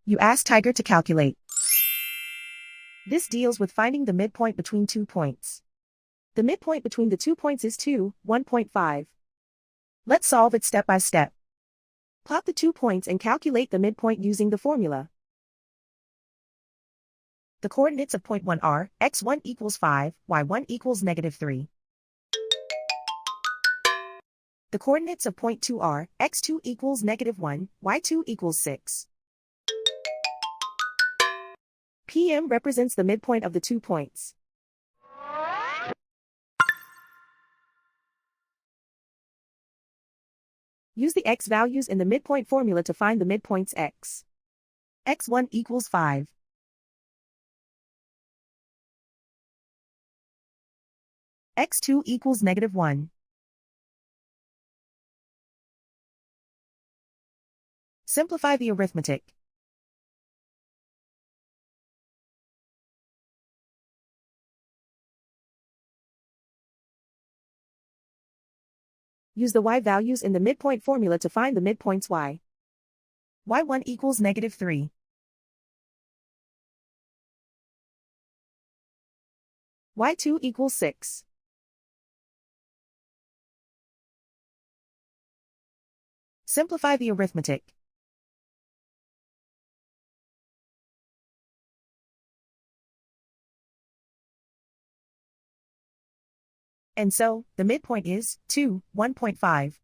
You ask Tiger to calculate. This deals with finding the midpoint between 2 points. The midpoint between the 2 points is 2, 1.5. Let's solve it step by step. Plot the 2 points and calculate the midpoint using the formula. The coordinates of point 1 are x1 equals 5, y1 equals -3. The coordinates of point 2 are x2 equals -1, y2 equals 6. PM represents the midpoint of the 2 points. Use the x values in the midpoint formula to find the midpoints x. x1 equals 5. x2 equals -1. Simplify the arithmetic. Use the y values in the midpoint formula to find the midpoints y. y1 equals -3. y2 equals 6. Simplify the arithmetic. And so, the midpoint is 2, 1.5.